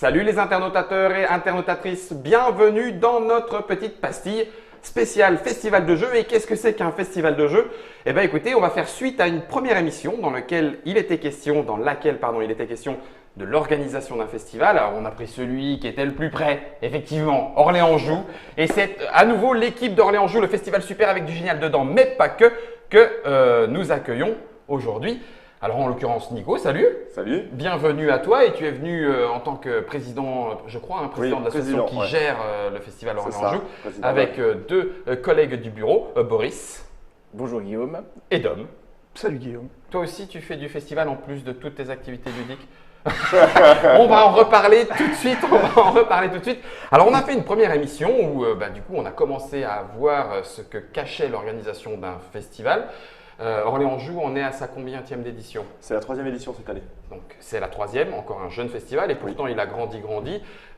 Salut les internautateurs et internautatrices, bienvenue dans notre petite pastille spéciale festival de jeux. Et qu'est-ce que c'est qu'un festival de jeux? Eh bien écoutez, on va faire suite à une première émission dans laquelle il était question de l'organisation d'un festival. Alors on a pris celui qui était le plus près, effectivement, Orléans-Joux. Et c'est à nouveau l'équipe d'Orléans-Joux, le festival super avec du génial dedans, mais pas que nous accueillons aujourd'hui. Alors en l'occurrence Nico, salut. Salut. Bienvenue à toi et tu es venu en tant que président, je crois, président de l'association qui gère le festival Orléans-Joux avec deux collègues du bureau, Boris. Bonjour Guillaume. Et Dom. Salut Guillaume. Toi aussi tu fais du festival en plus de toutes tes activités ludiques. On va en reparler tout de suite, Alors on a fait une première émission où du coup on a commencé à voir ce que cachait l'organisation d'un festival. Orléans-Joux, on est à sa combienième d'édition? C'est la 3e édition cette année. Donc c'est la 3e, encore un jeune festival et pourtant il a grandi.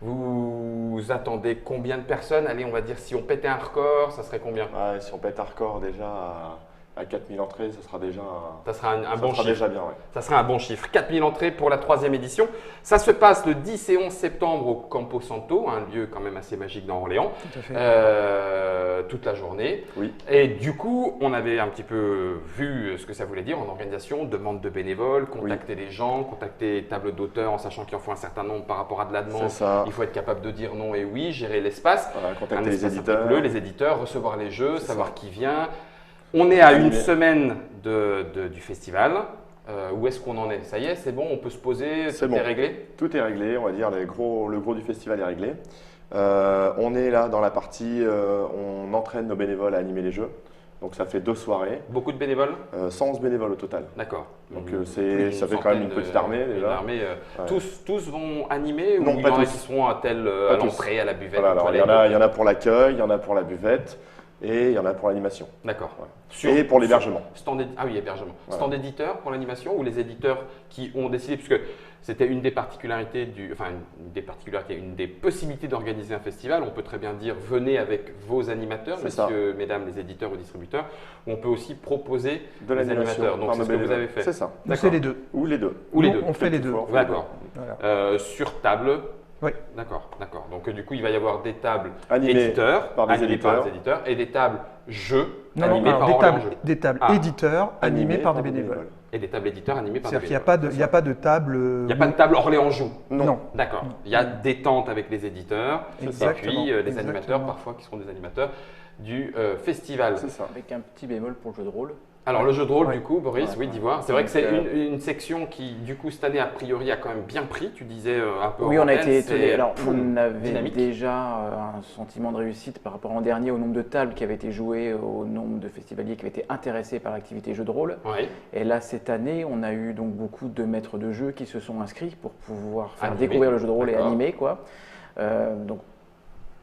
Vous attendez combien de personnes? Allez, on va dire si on pétait un record, ça serait combien? Si on pète un record déjà à 4000 entrées, ça sera déjà un bon chiffre. Déjà bien, ouais. Ça sera un bon chiffre. 4000 entrées pour la 3e édition. Ça se passe le 10 et 11 septembre au Campo Santo, un lieu quand même assez magique dans Orléans. Tout à fait. Toute la journée. Oui. Et du coup, on avait un petit peu vu ce que ça voulait dire en organisation, demande de bénévoles, contacter les gens, contacter les tables d'auteurs en sachant qu'il en faut un certain nombre par rapport à de la demande. Il faut être capable de dire non et oui, gérer l'espace. Voilà, contacter les éditeurs. Recevoir les jeux, savoir qui vient. On est à une semaine du festival. Où est-ce qu'on en est? Ça y est, c'est bon, on peut se poser, tout est réglé? Tout est réglé, on va dire, le gros du festival est réglé. On est là dans la partie, on entraîne nos bénévoles à animer les jeux. Donc ça fait 2 soirées. Beaucoup de bénévoles? 111 bénévoles au total. D'accord. Donc ça fait quand même une petite armée déjà. Tous vont animer non, ou pas il y en a tous. qui seront à l'entrée, à la buvette? Voilà, alors, il y en a pour l'accueil, il y en a pour la buvette et il y en a pour l'animation. D'accord. Ouais. Et pour l'hébergement. Hébergement. Voilà. Stand éditeur pour l'animation ou les éditeurs qui ont décidé, puisque c'était une des possibilités d'organiser un festival. On peut très bien dire venez avec vos animateurs, messieurs, mesdames les éditeurs ou distributeurs. Ou on peut aussi proposer de des animateurs. Donc c'est ce que vous avez fait. C'est ça. On fait les deux. Ou les deux. On fait les deux. D'accord. Voilà. Sur table. Oui. D'accord. Donc du coup, il va y avoir des tables animées éditeurs, par des éditeurs et des tables jeux animées par des tables éditeurs animées par des bénévoles. Et des tables éditeurs animées par des bénévoles. C'est-à-dire qu'il n'y a pas de table… Il n'y a pas de table Orléans-Joux? Non. D'accord. Il y a des tentes avec les éditeurs et puis les animateurs parfois qui seront des animateurs du festival. C'est ça. Avec un petit bémol pour le jeu de rôle. Alors le jeu de rôle du coup, Boris, d'Ivoire. C'est vrai que c'est une section qui du coup cette année a priori a quand même bien pris. Tu disais un peu. Oui, on a été étonnés. Alors on avait dynamique. déjà un sentiment de réussite par rapport à l'an dernier au nombre de tables qui avaient été jouées, au nombre de festivaliers qui avaient été intéressés par l'activité jeu de rôle. Oui. Et là cette année, on a eu donc beaucoup de maîtres de jeu qui se sont inscrits pour pouvoir faire découvrir le jeu de rôle et animer quoi. Donc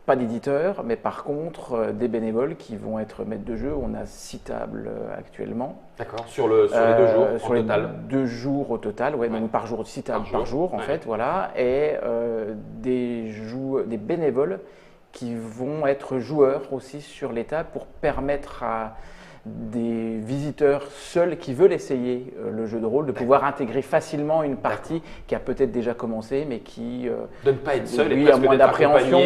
pas d'éditeurs, mais par contre des bénévoles qui vont être maîtres de jeu. On a 6 tables actuellement. D'accord. Sur les 2 jours sur au les total. 2 jours au total, donc par jour, 6 tables par jour en fait, voilà. Et des bénévoles qui vont être joueurs aussi sur les tables pour permettre à des visiteurs seuls qui veulent essayer le jeu de rôle, de pouvoir intégrer facilement une partie qui a peut-être déjà commencé, mais qui… de ne pas être seul et presque moins d'appréhension.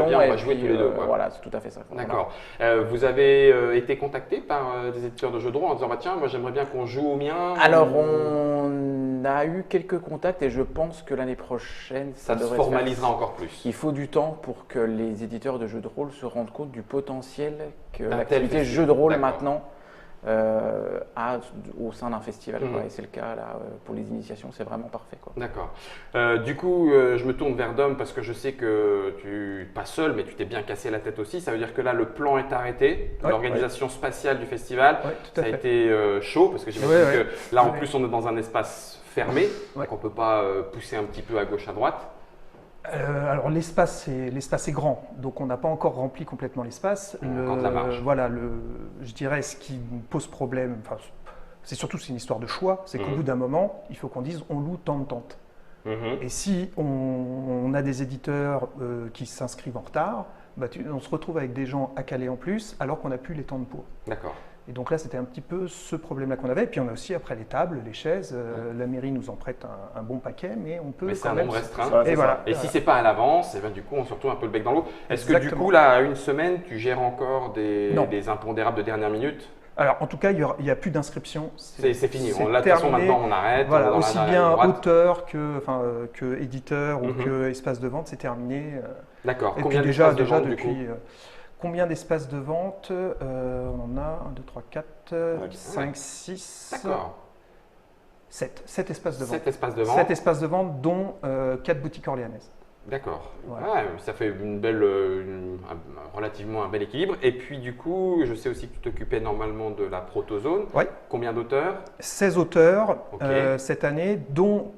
on va jouer tous les deux. Voilà, c'est tout à fait ça. D'accord. Vous avez été contacté par des éditeurs de jeux de rôle en disant tiens, moi j'aimerais bien qu'on joue au mien? Alors on a eu quelques contacts et je pense que l'année prochaine ça se formalisera encore plus. Il faut du temps pour que les éditeurs de jeux de rôle se rendent compte du potentiel que l'activité jeu de rôle maintenant a au sein d'un festival. Et c'est le cas là pour les initiations, c'est vraiment parfait. D'accord. Du coup, je me tourne vers Dom parce que je sais que pas seul, mais tu t'es bien cassé la tête aussi. Ça veut dire que là, le plan est arrêté, l'organisation spatiale du festival. Ça a été chaud parce que j'imagine que là, en plus, on est dans un espace fermé, donc on ne peut pas pousser un petit peu à gauche, à droite. Alors l'espace est grand, donc on n'a pas encore rempli complètement l'espace. Encore de la marge. Voilà, je dirais ce qui nous pose problème, c'est une histoire de choix, c'est qu'au bout d'un moment, il faut qu'on dise on loue tant de tentes. Et si on a des éditeurs qui s'inscrivent en retard, on se retrouve avec des gens à caler en plus alors qu'on n'a plus les temps de pour. D'accord. Et donc là, c'était un petit peu ce problème-là qu'on avait. Et puis on a aussi après les tables, les chaises. La mairie nous en prête un bon paquet, mais on peut Mais c'est quand un même. nombre restreint. Voilà, Et voilà. Et si c'est pas à l'avance, eh ben, du coup, on se retrouve un peu le bec dans l'eau. Est-ce que du Exactement. coup, là, à une semaine, tu gères encore Non. des impondérables de dernière minute? Alors en tout cas, il n'y a plus d'inscription. C'est fini. c'est Là, de toute façon, terminé. maintenant, on arrête. on Voilà, va dans aussi la bien droite. auteur que éditeur ou Mhm. que espace de vente, c'est terminé. D'accord. Et Combien puis déjà, d'espaces de vente, du coup? depuis. Combien d'espaces de vente On en a 1, 2, 3, 4, 5, 6, D'accord. 7. 7 espaces de vente. 7 espaces de vente. 7 espaces de vente, dont 4 boutiques orléanaises. D'accord. Voilà. Ouais, ça fait relativement un bel équilibre. Et puis, du coup, je sais aussi que tu t'occupais normalement de la protozone. Oui. Combien d'auteurs? 16 auteurs Ok. cette année, dont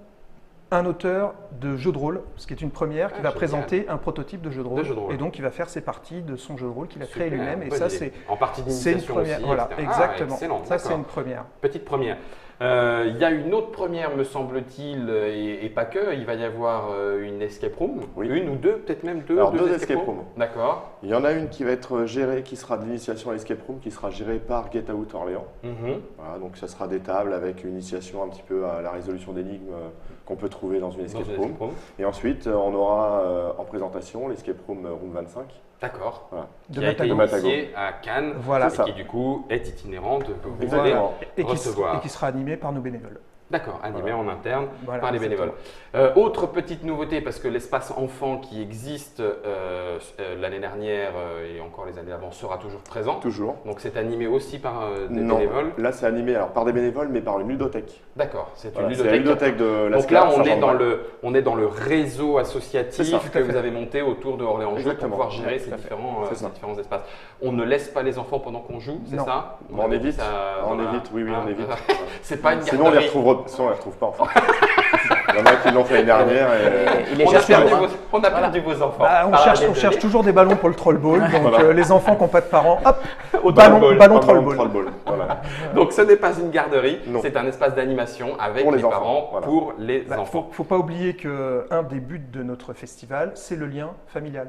un auteur de jeu de rôle, ce qui est une première, qui va génial. présenter un prototype de jeu de rôle. jeu de rôle. Et donc, il va faire ses parties de son jeu de rôle qu'il a créé Super, lui-même. Et bonne ça, idée. c'est en partie une d'initiation première. aussi. Voilà, etc. exactement. Excellent, Ça, c'est d'accord. une première. Petite première. Il y a une autre première, me semble-t-il, et pas que. Il va y avoir une escape room. Oui. Une ou deux, peut-être même deux. Alors, deux deux escape rooms. D'accord. Il y en a une qui va être gérée, qui sera de l'initiation à l'escape room, qui sera gérée par Get Out Orléans. Mhm. Voilà, donc ça sera des tables avec une initiation un petit peu à la résolution d'énigmes qu'on peut trouver dans une Dans escape une room. escape room. Et ensuite, on aura en présentation l'escape room Room 25. D'accord. Voilà. De Qui a été Matago. initiée à Cannes. Voilà. Et C'est ça. qui, du coup, est itinérante. Que vous Exactement. allez Et qui, recevoir. et qui sera animé par nos bénévoles. D'accord, animé Voilà. en interne Voilà, par les bénévoles. Autre petite nouveauté, parce que l'espace enfant qui existe l'année dernière et encore les années avant sera toujours présent. Toujours. Donc c'est animé aussi par des Non, bénévoles. là c'est animé alors, par des bénévoles, mais par une ludothèque. D'accord, c'est Voilà, une c'est la ludothèque. ludothèque de la Donc là, on est, Saint-Jean-de-Bréal. on est dans le réseau associatif C'est ça, tout à que fait. vous avez monté autour de Orléans Jeux pour Exactement. pouvoir gérer Ouais, ces tout à fait. différents, C'est ça. différents espaces. On ne laisse pas les enfants pendant qu'on joue, c'est Non. ça? On avait dit évite, ça on dans la- évite, oui, Ah, on évite. C'est pas une Sinon on garderie. les retrouve pas en fait. Il y en a qui l'ont fait l'année dernière et Il les On a cherche perdu toujours, hein. vos, on a perdu vos enfants. Bah, on Ah, cherche désolé. toujours des ballons pour le troll ball. Donc Voilà. les enfants qui n'ont pas de parents, hop, Au ballon, troll ball. ballon pas troll de ball. troll-ball. Voilà. Donc ce n'est pas une garderie, Non. c'est un espace d'animation avec Pour les les enfants, parents voilà. pour les Bah, enfants. faut pas oublier qu'un des buts de notre festival, c'est le lien familial.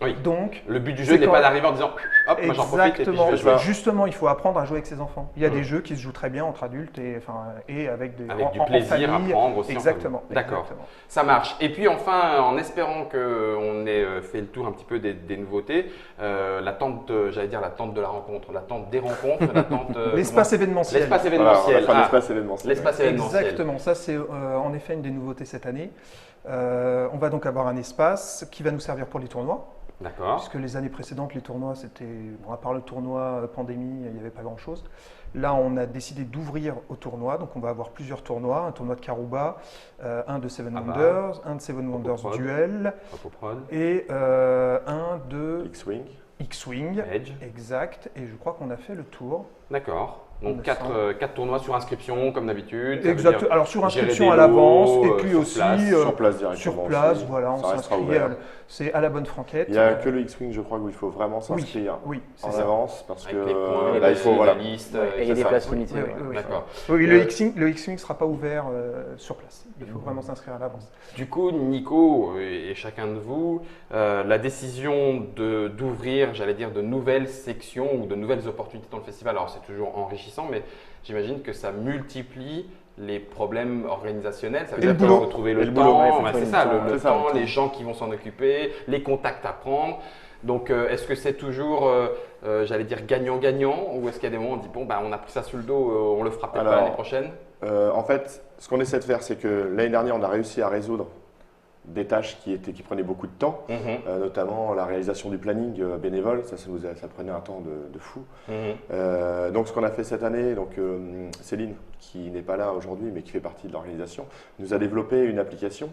Oui. Donc, Le but du jeu C'est n'est quand- pas d'arriver en disant hop, moi j'en profite et puis exactement. je vais jouer. Justement, il faut apprendre à jouer avec ses enfants. Il y a Mhm. des jeux qui se jouent très bien entre adultes et avec des Avec du en plaisir à famille. prendre aussi. en Exactement. famille. D'accord. exactement. Ça marche. Et puis enfin, en espérant qu'on ait fait le tour un petit peu des nouveautés, la tente, j'allais dire la tente de la rencontre, la tente des rencontres, la tente. L'espace événementiel. L'espace Voilà, on va événementiel. faire Ah, l'espace événementiel. l'espace événementiel. Exactement, ça c'est en effet une des nouveautés cette année. On va donc avoir un espace qui va nous servir pour les tournois, D'accord. puisque les années précédentes, les tournois, c'était, bon, à part le tournoi pandémie, il n'y avait pas grand-chose. Là, on a décidé d'ouvrir au tournoi, donc on va avoir plusieurs tournois, un tournoi de Karuba, un de Seven Ah bah. Wonders, un de Seven Wonders Prod. Duel, Apoprod, et un de X-Wing. X-Wing, Edge. exact, et je crois qu'on a fait le tour. D'accord. Il Donc me 4 semble. tournois sur inscription comme d'habitude. Ça veut Exact. dire Alors sur gérer inscription des à l'avance, lots, et puis sur aussi place. Sur place directement. sur place, aussi. voilà, on Ça restera s'inscrit, ouvert. c'est à la bonne franquette. Il n'y a que le X-Wing, je crois, où il faut vraiment Oui, s'inscrire oui, c'est en ça. avance parce avec que les points, là il faut voilà. la liste. Et il y a c'est des ça. places Oui. limitées. Oui, ouais. oui, oui. D'accord. Oui, le X-Wing ne sera pas ouvert sur place. Il faut vraiment s'inscrire à l'avance. Du coup, Nico et chacun de vous, la décision d'ouvrir, j'allais dire, de nouvelles sections ou de nouvelles opportunités dans le festival, alors c'est toujours enrichissant, mais j'imagine que ça multiplie les problèmes organisationnels. Ça veut Et dire le qu'il boulot. faut trouver Et le le temps, boulot, ouais, faut ouais, trouver c'est le ça, temps, le c'est ça, temps, le les gens qui vont s'en occuper, les contacts à prendre. Donc, est-ce que c'est toujours, j'allais dire, gagnant-gagnant, ou est-ce qu'il y a des moments où on dit, bon, bah, on a pris ça sous le dos, on le fera peut-être pas Alors, l'année prochaine? En fait, ce qu'on essaie de faire, c'est que l'année dernière, on a réussi à résoudre des tâches qui prenaient beaucoup de temps, Mhm, notamment la réalisation du planning bénévole. Ça prenait un temps de fou. mhm. Donc, ce qu'on a fait cette année, donc Céline, qui n'est pas là aujourd'hui, mais qui fait partie de l'organisation, nous a développé une application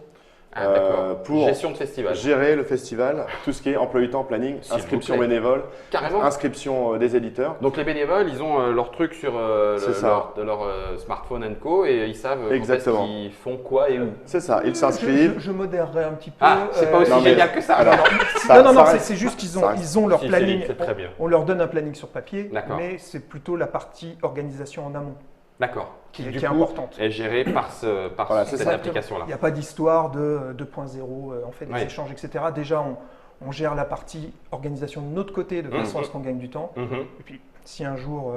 Ah, d'accord. pour Gestion de festival. gérer le festival, tout ce qui est emploi du temps, planning, S'il vous inscription plaît. bénévole, Carrément. inscription des éditeurs. Donc les bénévoles, ils ont leur truc sur C'est ça. leur smartphone and co et ils savent quand est-ce Exactement. qu'ils font quoi et où. C'est ça, ils s'inscrivent. Je modérerai un petit peu. Ah, c'est pas aussi non, mais- génial que ça. Alors, Non, ça reste- c'est juste qu'ils ça ont, reste- ils ont leur Si, planning. c'est très bien. On leur donne un planning sur papier, D'accord. mais c'est plutôt la partie organisation en amont D'accord. qui Du est coup, importante. est gérée par Voilà, c'est cette ça. application-là. Il n'y a pas d'histoire de 2.0, on fait des Oui. échanges, etc. Déjà, on gère la partie organisation de notre côté de façon à ce qu'on gagne du temps. Et puis, si un jour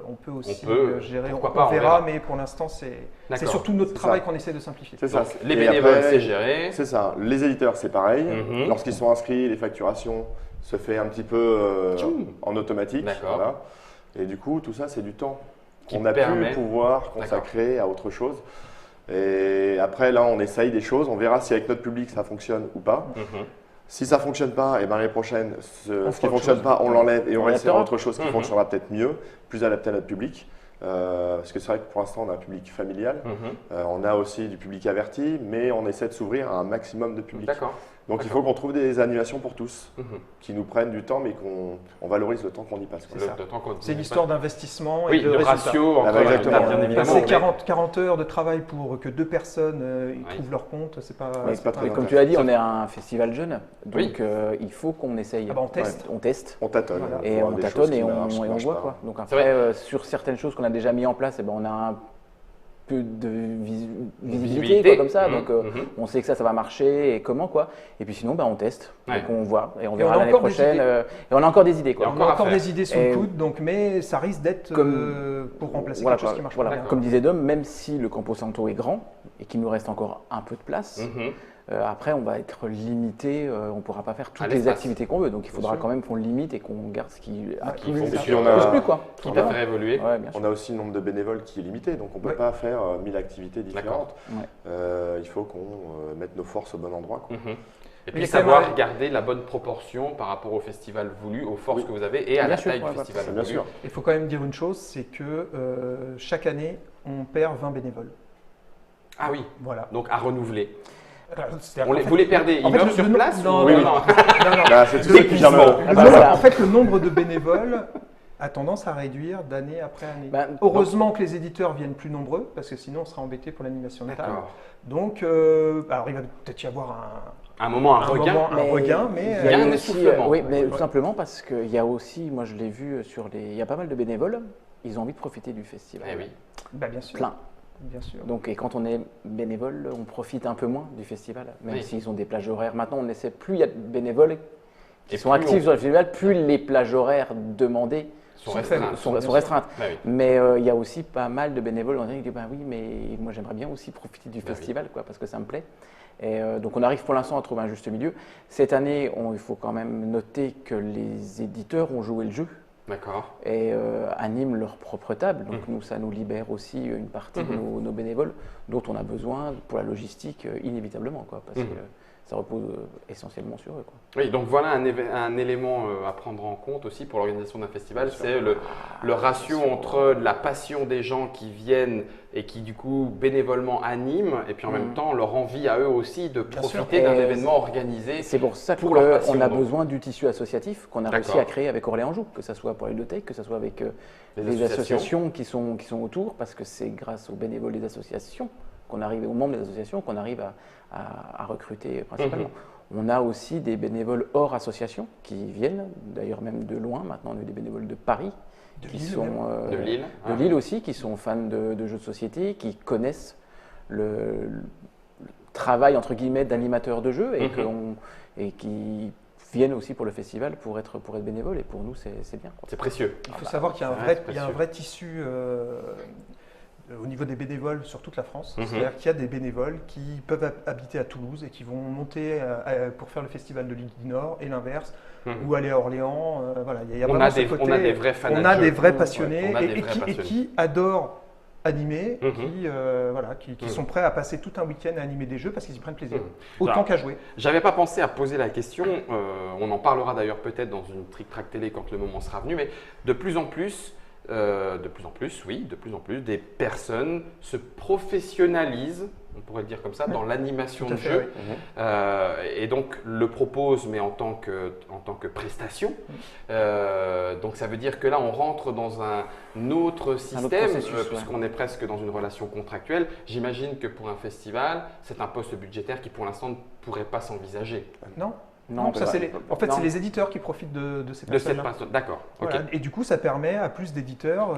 on peut aussi gérer, on verra, mais pour l'instant, c'est surtout notre travail qu'on essaie de simplifier. C'est ça. Les bénévoles, c'est géré. C'est ça. Les éditeurs, c'est pareil. Lorsqu'ils sont inscrits, les facturations se fait un petit peu en automatique. Voilà. Et du coup, tout ça, c'est du temps qu'on a pu pouvoir consacrer à autre chose. Et après, là, on essaye des choses. On verra si avec notre public, ça fonctionne ou pas. Si ça ne fonctionne pas, et ben l'année prochaine, ce qui ne fonctionne pas, on l'enlève et on essaiera autre chose qui fonctionnera peut-être mieux, plus adapté à notre public. Parce que c'est vrai que pour l'instant, on a un public familial. On a aussi du public averti, mais on essaie de s'ouvrir à un maximum de public. Donc il faut qu'on trouve des animations pour tous, qui nous prennent du temps, mais qu'on valorise le temps qu'on y passe. C'est l'histoire d'investissement et de ratio entre bien évidemment. C'est 40 heures de travail pour que 2 personnes trouvent leur compte. C'est pas très comme tu l'as dit, on est un festival jeune, donc il faut qu'on essaye. On teste. On teste. On tâtonne. Et on tâtonne et on voit quoi. Donc après, sur certaines choses qu'on a déjà mis en place, on a un peu de visibilité comme ça, donc on sait que ça va marcher et comment quoi. Et puis sinon, on teste, donc on voit et on verra l'année prochaine. Et on a encore des idées quoi. On a encore des idées sous le coude, donc mais ça risque d'être pour remplacer quelque chose qui marche pas bien. Comme disait Dom, même si le Campo Santo est grand et qu'il nous reste encore un peu de place. Après, on va être limité, on ne pourra pas faire toutes les activités qu'on veut. Donc, il faudra quand même qu'on limite et qu'on garde ce qui a plus quoi. Qui peut faire évoluer. On a aussi le nombre de bénévoles qui est limité, donc on ne peut pas faire 1000 activités différentes. Il faut qu'on mette nos forces au bon endroit. Et puis savoir garder la bonne proportion par rapport au festival voulu, aux forces que vous avez et à la taille du festival voulu. Bien sûr. Il faut quand même dire une chose, c'est que chaque année, on perd 20 bénévoles. Ah oui, voilà. Donc à renouveler. Vous les perdez, ils meurent sur place? Non. C'est tout ça qui vient En fait, le nombre de bénévoles a tendance à réduire d'année après année. Heureusement que les éditeurs viennent plus nombreux, parce que sinon on sera embêté pour l'animation de table. Donc, alors il va peut-être y avoir un regain, mais il y a un essoufflement. Oui, mais tout simplement parce qu'il y a aussi, moi je l'ai vu il y a pas mal de bénévoles, ils ont envie de profiter du festival. Oui. Bien sûr. Plein. Bien sûr. Donc, et quand on est bénévole, on profite un peu moins du festival, même s'ils ont des plages horaires. Maintenant, on essaie, plus il y a de bénévoles qui sont actifs sur le festival, plus les plages horaires demandées sont restreintes. Mais il y a aussi pas mal de bénévoles qui disent oui, mais moi j'aimerais bien aussi profiter du festival, parce que ça me plaît. Et donc on arrive pour l'instant à trouver un juste milieu. Cette année, il faut quand même noter que les éditeurs ont joué le jeu. Et animent leur propre table. Donc nous, ça nous libère aussi une partie de nos bénévoles dont on a besoin pour la logistique inévitablement, parce que ça repose essentiellement sur eux. Oui, donc voilà un élément à prendre en compte aussi pour l'organisation d'un festival, c'est le ratio entre la passion des gens qui viennent et qui du coup bénévolement animent, et puis en même temps leur envie à eux aussi de profiter d'un événement organisé. C'est pour ça qu'on a besoin du tissu associatif qu'on a réussi à créer avec Orléans Joue, que ce soit pour les bibliothèques, que ce soit avec les associations qui sont autour, parce que c'est grâce aux bénévoles des associations qu'on arrive, aux membres des associations qu'on arrive à recruter principalement. On a aussi des bénévoles hors association qui viennent, d'ailleurs même de loin. Maintenant, on a des bénévoles de Paris, de Lille aussi, qui sont fans de jeux de société, qui connaissent le travail entre guillemets d'animateur de jeux et qui viennent aussi pour le festival pour être bénévoles. Et pour nous, c'est bien. C'est précieux. Il faut savoir qu'il y a un vrai tissu au niveau des bénévoles sur toute la France. C'est-à-dire qu'il y a des bénévoles qui peuvent habiter à Toulouse et qui vont monter pour faire le festival de l'île du Nord et l'inverse, ou aller à Orléans. Voilà, il y a vraiment ce côté. On a des vrais fans. On a des vrais passionnés et qui adorent animer, qui sont prêts à passer tout un week-end à animer des jeux parce qu'ils y prennent plaisir, autant qu'à jouer. J'avais pas pensé à poser la question, on en parlera d'ailleurs peut-être dans une Trick Track télé quand le moment sera venu, mais de plus en plus, des personnes se professionnalisent, on pourrait le dire comme ça, dans l'animation de jeu, et donc le proposent, mais en tant que prestation. Donc ça veut dire que là, on rentre dans un autre système, puisqu'on est presque dans une relation contractuelle. J'imagine que pour un festival, c'est un poste budgétaire qui pour l'instant ne pourrait pas s'envisager. Non, c'est les éditeurs qui profitent de ces personnes-là. D'accord. Voilà. Et du coup, ça permet à plus d'éditeurs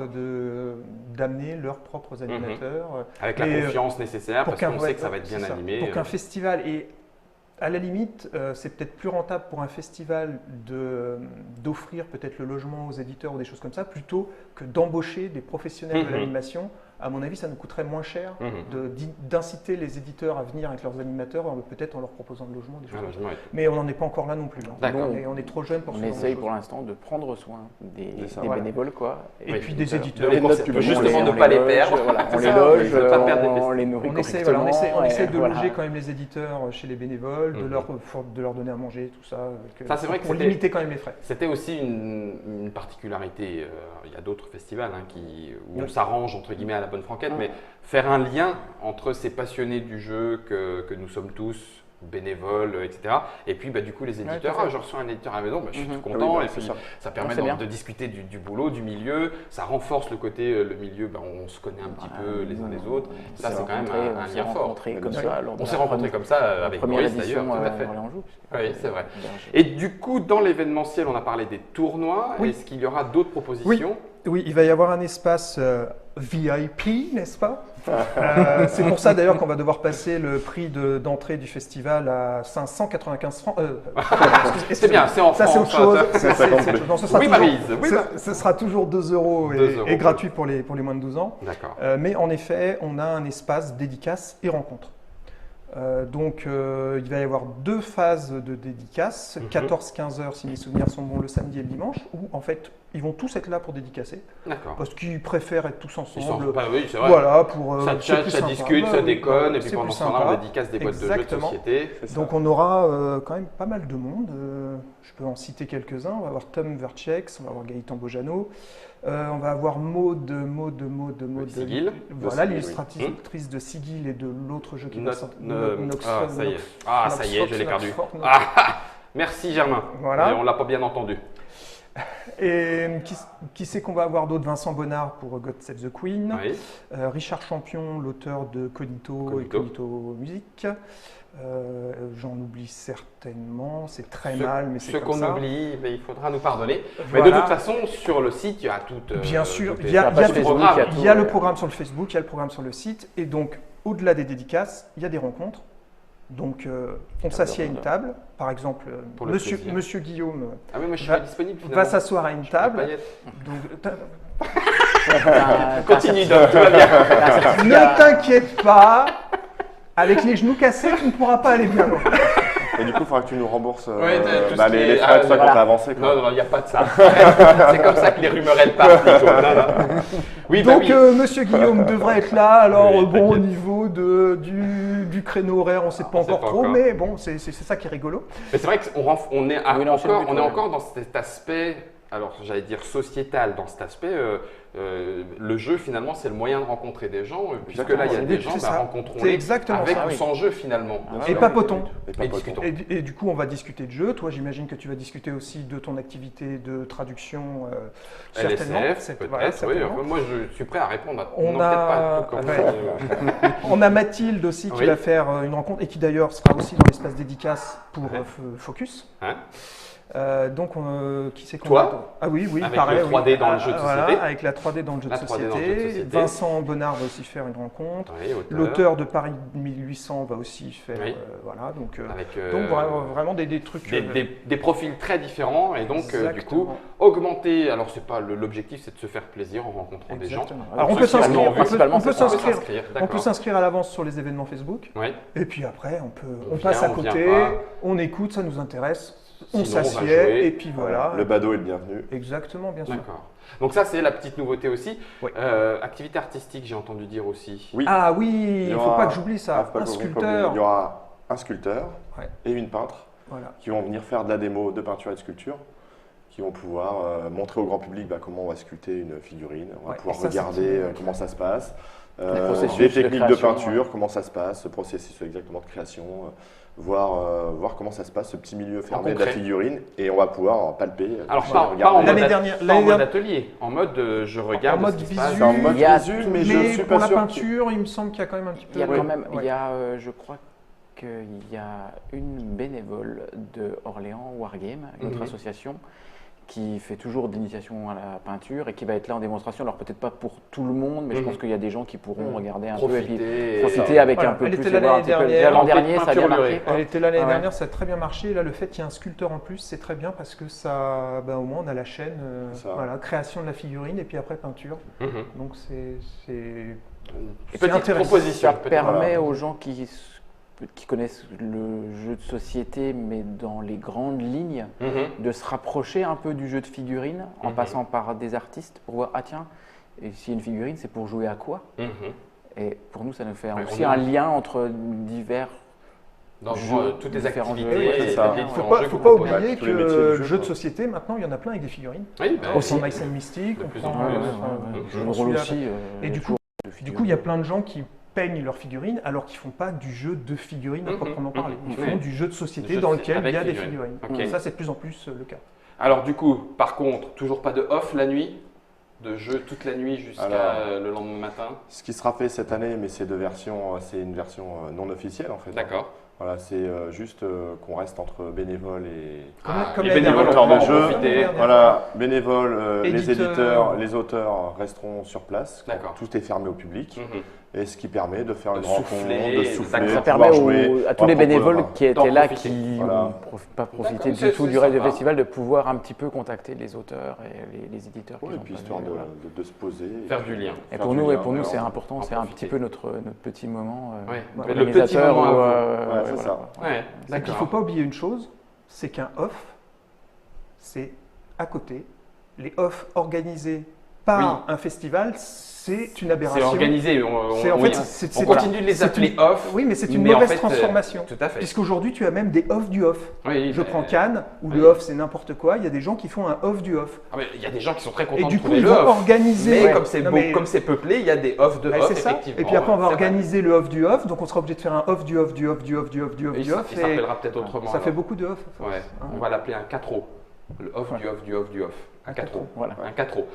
d'amener leurs propres animateurs. Avec la confiance nécessaire, parce qu'on sait que ça va être bien animé. Pour qu'un festival ait À la limite, c'est peut-être plus rentable pour un festival d'offrir peut-être le logement aux éditeurs ou des choses comme ça, plutôt que d'embaucher des professionnels de l'animation. À mon avis, ça nous coûterait moins cher d'inciter les éditeurs à venir avec leurs animateurs, peut-être en leur proposant le logement, des choses comme ça. Mais on n'en est pas encore là non plus. On est trop jeune pour ce genre de choses. On essaye pour l'instant de prendre soin des bénévoles, quoi. Et puis des éditeurs. Justement, de ne pas les perdre. On les loge, on les nourrit correctement. On essaie de loger quand même les éditeurs chez les bénévoles, de leur donner à manger, tout ça. C'est vrai pour limiter quand même les frais. C'était aussi une particularité. Il y a d'autres festivals où on s'arrange, entre guillemets, à la bonne franquette, mais faire un lien entre ces passionnés du jeu que nous sommes tous, bénévoles, etc. Et puis du coup les éditeurs, je reçois un éditeur à la maison, je suis tout content, et puis ça permet de discuter du boulot, du milieu, ça renforce le côté, le milieu, on se connaît un petit peu les uns les autres, ça c'est quand même un lien fort. On s'est rencontrés comme ça avec Maurice d'ailleurs, tout à fait. Oui, c'est vrai. Et du coup, dans l'événementiel, on a parlé des tournois, est-ce qu'il y aura d'autres propositions ? Oui, il va y avoir un espace VIP, n'est-ce pas? C'est pour ça d'ailleurs qu'on va devoir passer le prix d'entrée du festival à 595 francs. C'est bien, c'est en ça, France. C'est autre chose. Oui, Maryse. Ce sera toujours 2 € et gratuit pour les moins de 12 ans. D'accord. Mais en effet, on a un espace dédicace et rencontre. Donc, il va y avoir 2 phases de dédicaces, 14-15 heures si mes souvenirs sont bons, le samedi et le dimanche, où en fait ils vont tous être là pour dédicacer. D'accord. Parce qu'ils préfèrent être tous ensemble. Oui, c'est vrai. Voilà, pour ça chat, ça discute, ça déconne, et puis pendant ce temps-là, on dédicace des boîtes de jeux de société. Donc on aura quand même pas mal de monde. Je peux en citer quelques-uns. On va avoir Tom Verchex, on va avoir Gaëtan Bojano. On va avoir Maud Sigil. Voilà, l'illustratrice de Sigil et de l'autre jeu qui va sortir. Ça y est, je l'ai perdu. Merci Germain. Voilà. On l'a pas bien entendu. Et qui c'est qu'on va avoir d'autres? Vincent Bonnard pour God Save the Queen. Oui. Richard Champion, l'auteur de Cognito et Cognito Musique. J'en oublie certainement, c'est très mal, mais c'est comme ça. Ce qu'on oublie, il faudra nous pardonner. Mais de toute façon, sur le site, il y a tout. Bien sûr, il y a le programme sur le Facebook, il y a le programme sur le site, et donc au-delà des dédicaces, il y a des rencontres. Donc on s'assied à une table, par exemple, Monsieur Guillaume va s'asseoir à une table. Continue donc, tout va bien. Ne t'inquiète pas. Avec les genoux cassés, tu ne pourras pas aller bien loin. Et du coup, il faudra que tu nous rembourses les frais, tout ça, quand tu as avancé. Non, il n'y a pas de ça. C'est comme ça que les rumeurs partent. Oui, donc, Monsieur Guillaume devrait être là. Alors, au niveau du créneau horaire, on ne sait pas encore trop, mais bon, c'est ça qui est rigolo. Mais c'est vrai qu'on est encore dans cet aspect, alors j'allais dire sociétal, dans cet aspect. Le jeu, finalement, c'est le moyen de rencontrer des gens, puisque là, il y a des gens, rencontrons-les avec ou sans jeu, finalement. Et papotons. Et discutons. Et du coup, on va discuter de jeu. Toi, j'imagine que tu vas discuter aussi de ton activité de traduction, certainement. LSF, peut-être, oui. Enfin, moi, je suis prêt à répondre à On a Mathilde aussi qui va faire une rencontre, et qui d'ailleurs sera aussi dans l'espace dédicace pour Focus. Donc, qui c'est qu'on Toi? Ah oui, avec pareil. Le 3D dans le jeu de société. Avec la 3D dans le jeu de société. Vincent Bonnard va aussi faire une rencontre. Oui, l'auteur de Paris 1800 va aussi faire. Voilà, donc vraiment des trucs. Des profils très différents, et donc du coup, augmenter. Alors, c'est pas l'objectif, c'est de se faire plaisir en rencontrant des gens. Alors, on peut s'inscrire à l'avance sur les événements Facebook. Et puis après, on passe à côté, on écoute, ça nous intéresse. On s'assied et puis voilà. Le badaud est le bienvenu. Exactement, bien sûr. D'accord. Donc ça, c'est la petite nouveauté aussi. Activité artistique, j'ai entendu dire aussi. Oui. Ah oui, il ne faut pas que j'oublie ça. Un sculpteur. Il y aura un sculpteur et une peintre qui vont venir faire de la démo de peinture et de sculpture, qui vont pouvoir montrer au grand public comment on va sculpter une figurine. On va pouvoir regarder comment ça se passe. Des techniques de peinture, comment ça se passe, ce processus exactement de création. Voir comment ça se passe, ce petit milieu fermé de la figurine, et on va pouvoir palper. Alors pas en mode atelier, en mode je regarde. En mode visu, mais je suis pour pas sûr. La peinture, il me semble qu'il y a quand même un petit peu. Je crois qu'il y a une bénévole de Orléans Wargame, notre association, qui fait toujours d'initiation à la peinture et qui va être là en démonstration. Alors peut-être pas pour tout le monde, mais je pense qu'il y a des gens qui pourront regarder un peu et puis profiter avec un peu elle plus. Était l'année dernière, l'an dernier, ça a bien marché. Elle était l'année dernière, ça a très bien marché. Là, le fait qu'il y ait un sculpteur en plus, c'est très bien parce que ça, au moins, on a la chaîne, création de la figurine et puis après peinture. Donc c'est petite proposition. Ça permet aux gens qui connaissent le jeu de société, mais dans les grandes lignes, de se rapprocher un peu du jeu de figurines en passant par des artistes pour voir, ah tiens, et s'il y a une figurine, c'est pour jouer à quoi? Et pour nous, ça nous fait aussi un lien entre divers jeux, toutes les activités. Il ne faut pas oublier que le jeu de société, maintenant, il y en a plein avec des figurines. Oui, aussi Mice and Mystic, jeu de rôle aussi. Et du coup, il y a plein de gens qui peignent leurs figurines alors qu'ils ne font pas du jeu de figurines à proprement parler. Ils font du jeu de société dans lequel il y a des figurines. Ça, c'est de plus en plus le cas. Alors du coup, par contre, toujours pas de off la nuit, de jeu toute la nuit jusqu'à le lendemain matin? Ce qui sera fait cette année, mais c'est une version non officielle en fait. D'accord. Voilà, c'est juste qu'on reste entre bénévoles et comme les bénévoles de jeu. Voilà, bénévoles, les éditeurs, les auteurs resteront sur place. Tout est fermé au public. Et ce qui permet de faire une rencontre, de souffler, ça permet à tous les bénévoles qui étaient là, qui n'ont pas profité du tout du reste du festival, de pouvoir un petit peu contacter les auteurs et les éditeurs. Et puis histoire de se poser. Faire du lien. Et pour nous, c'est important, c'est un petit peu notre petit moment. Le petit moment. C'est ça. Il ne faut pas oublier une chose, c'est qu'un off, c'est à côté. Les offs organisés par un festival, c'est une aberration. C'est organisé. On continue de les appeler off. Oui, mais c'est une mauvaise transformation. Tout à fait. Puisqu'aujourd'hui, tu as même des off du off. Je prends Cannes, où le off, c'est n'importe quoi. Il y a des gens qui font un off du off. Il y a des gens qui sont très contents de trouver le off. Et du coup, ils vont organiser. Mais comme c'est peuplé, il y a des off de off, effectivement. Et puis après, on va organiser le off du off. Donc, on sera obligé de faire un off du off du off du off du off du off du off. Ça s'appellera peut-être autrement. Ça fait beaucoup de off. On va l'appeler un 4O. Le off du off du off du off. Un 4O. Voilà. Un 4O.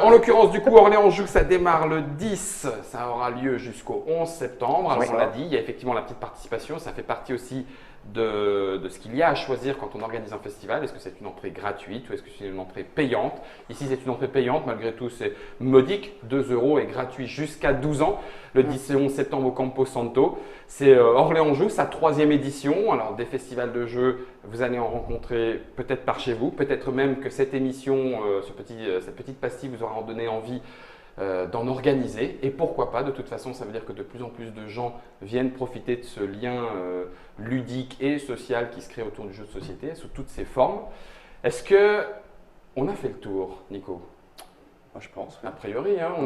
En l'occurrence, du coup, Orléans Joue, ça démarre le 10. Ça aura lieu jusqu'au 11 septembre. Alors, on l'a dit, il y a effectivement la petite participation. Ça fait partie aussi de ce qu'il y a à choisir quand on organise un festival. Est-ce que c'est une entrée gratuite ou est-ce que c'est une entrée payante? Ici, c'est une entrée payante. Malgré tout, c'est modique. 2 € et gratuit jusqu'à 12 ans. Le 10 et 11 septembre au Campo Santo. C'est Orléans Joue, sa 3e édition. Alors, des festivals de jeux, vous allez en rencontrer peut-être par chez vous. Peut-être même que cette émission, cette petite pastille vous aura donné envie d'en organiser. Et pourquoi pas, de toute façon, ça veut dire que de plus en plus de gens viennent profiter de ce lien ludique et social qui se crée autour du jeu de société sous toutes ses formes. Est-ce qu'on a fait le tour, Nico? Je pense. A priori, on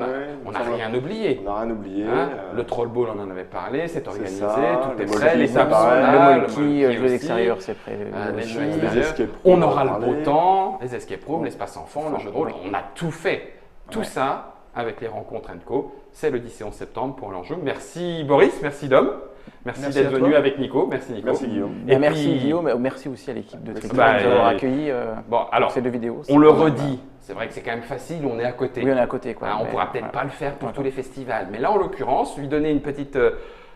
n'a rien oublié. On n'a rien oublié. Le Troll Ball, on en avait parlé, c'est organisé, tout est le prêt, les tables sont le là, Molki, jeux d'extérieur, c'est prêt. Les jeux extérieurs. On aura le beau temps, les escape rooms, l'espace enfant, le jeu de rôle, on a tout fait. Tout ça avec les rencontres &Co. C'est le 10 et 11 septembre pour l'enjeu. Merci Boris, merci Dom. Merci d'être venu avec Nico. Merci Nico. Merci Guillaume. Et merci Guillaume, merci aussi à l'équipe de Tricot d'avoir accueilli pour ces 2 vidéos. On le redit, c'est vrai que c'est quand même facile, on est à côté. Oui, on est à côté. On ne pourra peut-être pas le faire pour tous les festivals. Mais là, en l'occurrence, lui donner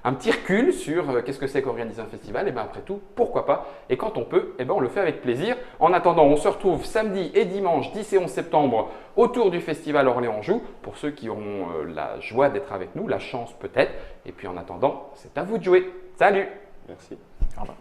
un petit recul sur qu'est-ce que c'est qu'organiser un festival, et bien après tout, pourquoi pas? Et quand on peut, on le fait avec plaisir. En attendant, on se retrouve samedi et dimanche 10 et 11 septembre autour du festival Orléans Joue, pour ceux qui auront la joie d'être avec nous, la chance peut-être. Et puis en attendant, c'est à vous de jouer. Salut! Merci. Au revoir.